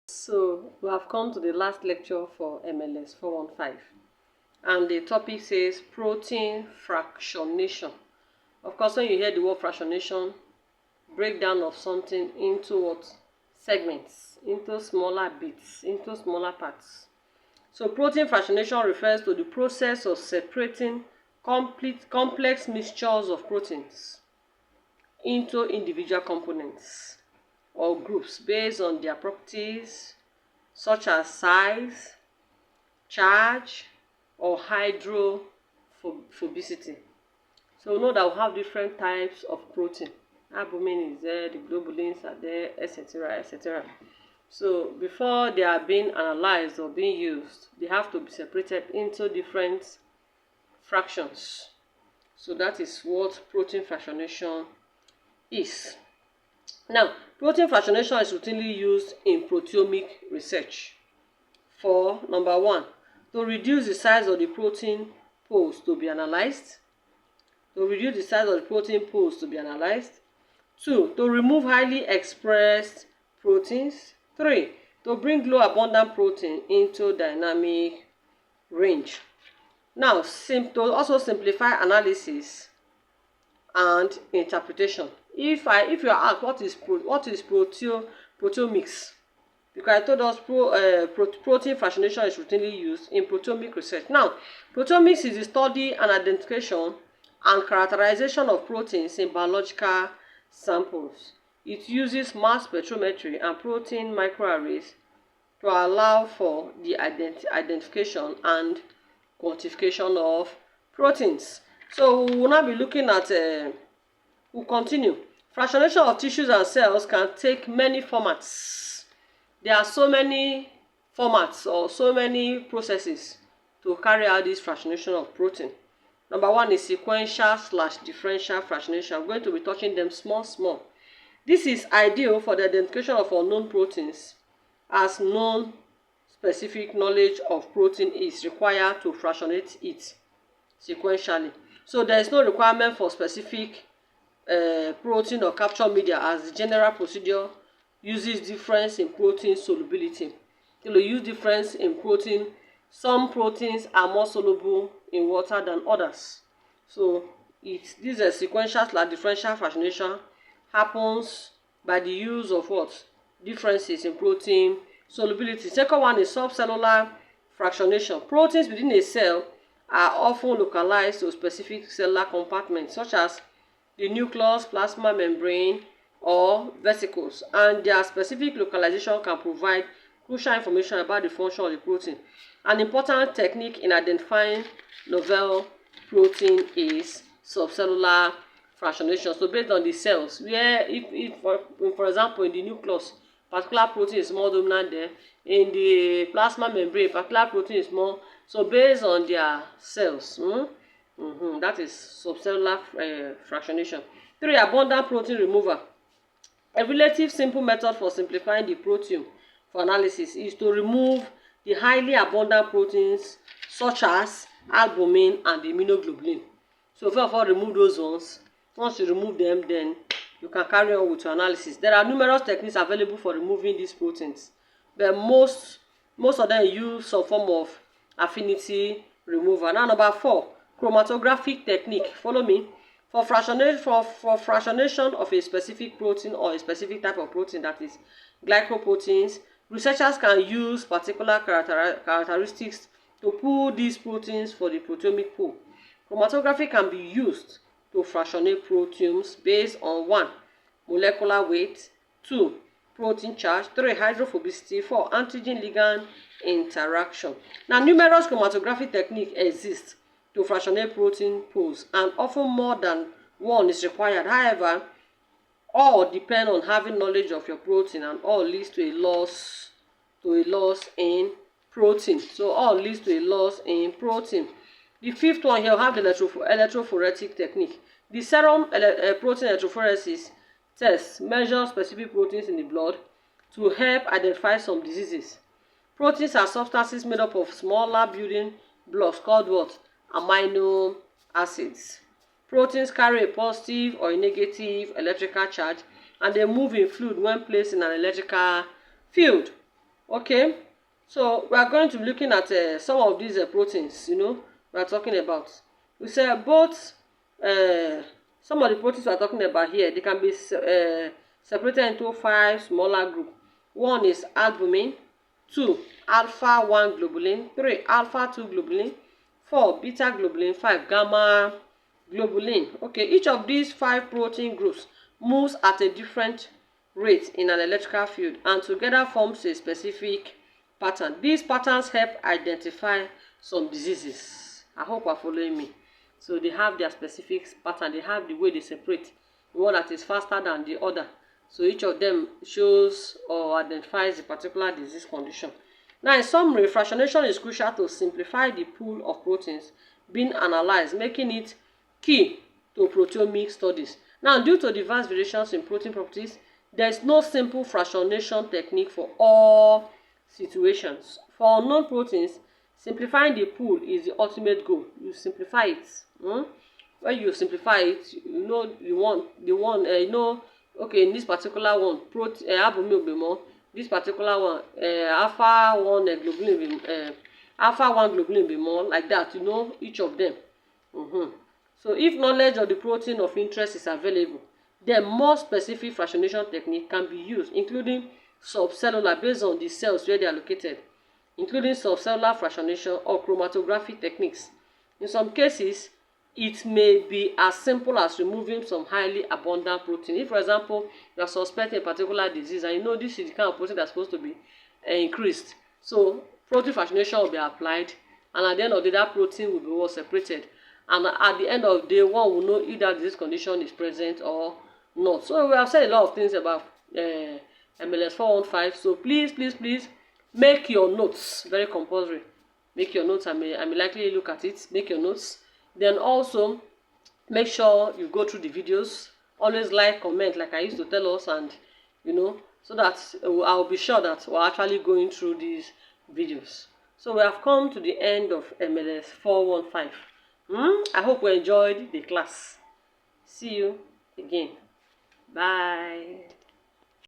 So we have come to the last lecture for MLS 415, and the topic says protein fractionation. Of course, when you hear the word fractionation, breakdown of something into what? Segments, into smaller bits, into smaller parts. So protein fractionation refers to the process of separating complex mixtures of proteins into individual components or groups based on their properties such as size, charge, or hydrophobicity. So we know that we have different types of protein. Albumin is there, the globulins are there, etc., etc. So before they are being analyzed or being used, they have to be separated into different fractions. So that is what protein fractionation is. Now, protein fractionation is routinely used in proteomic research for, number one, to reduce the size of the protein pools to be analyzed. To reduce the size of the protein pools to be analyzed. 2, to remove highly expressed proteins. 3, to bring low abundant protein into dynamic range. Now, to also simplify analysis and interpretation. If you are asked what is proteomics, because I told us protein fractionation is routinely used in proteomic research. Now, proteomics is the study and identification and characterization of proteins in biological samples. It uses mass spectrometry and protein microarrays to allow for the identification and quantification of proteins. So we will now be looking at, we'll continue. Fractionation of tissues and cells can take many formats. There are so many formats or so many processes to carry out this fractionation of protein. Number one is sequential/differential fractionation. I'm going to be touching them small. This is ideal for the identification of unknown proteins, as known specific knowledge of protein is required to fractionate it sequentially. So there is no requirement for specific protein or capture media, as the general procedure uses difference in protein solubility. It will use difference in protein. Some proteins are more soluble in water than others. So this is sequential/differential fractionation happens by the use of what? Differences in protein solubility. Second one is subcellular fractionation. Proteins within a cell are often localized to specific cellular compartments, such as the nucleus, plasma membrane, or vesicles, and their specific localization can provide crucial information about the function of the protein. An important technique in identifying novel protein is subcellular fractionation. So based on the cells, where if for example in the nucleus, particular protein is more dominant there, in the plasma membrane, particular protein is more. So based on their cells, that is subcellular fractionation. 3, abundant protein removal. A relatively simple method for simplifying the proteome for analysis is to remove the highly abundant proteins such as albumin and immunoglobulin. So first of all, remove those ones. Once you remove them, then you can carry on with your analysis. There are numerous techniques available for removing these proteins, but most of them use some form of affinity removal. Now, number 4, chromatographic technique. Follow me. For fractionation of a specific protein or a specific type of protein, that is glycoproteins, researchers can use particular characteristics to pool these proteins for the proteomic pool. Chromatography can be used to fractionate proteins based on 1, molecular weight, 2, protein charge, 3, hydrophobicity, 4, antigen-ligand interaction. Now, numerous chromatographic techniques exist to fractionate protein pools, and often more than one is required. However, all depend on having knowledge of your protein, and all leads to a loss in protein. So all leads to a loss in protein. The 5th one here, we have the electrophoretic technique. The serum protein electrophoresis test measures specific proteins in the blood to help identify some diseases. Proteins are substances made up of smaller building blocks called what? Amino acids. Proteins carry a positive or a negative electrical charge, and they move in fluid when placed in an electrical field. Okay, so we are going to be looking at some of these proteins, we are talking about. We say both, some of the proteins we are talking about here, they can be separated into 5 smaller groups. 1 is albumin, 2 alpha 1 globulin, 3 alpha 2 globulin, 4 beta globulin, 5 gamma globulin. Okay, each of these 5 protein groups moves at a different rate in an electrical field and together forms a specific pattern. These patterns help identify some diseases. I hope you are following me. So they have their specific pattern, they have the way they separate, the one that is faster than the other. So each of them shows or identifies a particular disease condition. Now, in summary, fractionation is crucial to simplify the pool of proteins being analyzed, making it key to proteomic studies. Now, due to the vast variations in protein properties, there is no simple fractionation technique for all situations. For unknown proteins, simplifying the pool is the ultimate goal. You simplify it. When you simplify it, okay, in this particular one, albumin will be more. This particular one, alpha 1 globulin will be more, like that, each of them. So if knowledge of the protein of interest is available, then more specific fractionation technique can be used, including subcellular based on the cells where they are located, including subcellular fractionation or chromatographic techniques. In some cases, it may be as simple as removing some highly abundant protein. If, for example, you are suspecting a particular disease and you know this is the kind of protein that's supposed to be increased, so protein fractionation will be applied, and at the end of the day, that protein will be separated. And at the end of the day, one will know if that disease condition is present or not. So we have said a lot of things about MLS 415. So please make your notes very compulsory. Make your notes. I may likely look at it. Make your notes. Then also make sure you go through the videos. Always like, comment, like I used to tell us, and so that I'll be sure that we're actually going through these videos. So we have come to the end of MLS 415. I hope you enjoyed the class. See you again. Bye.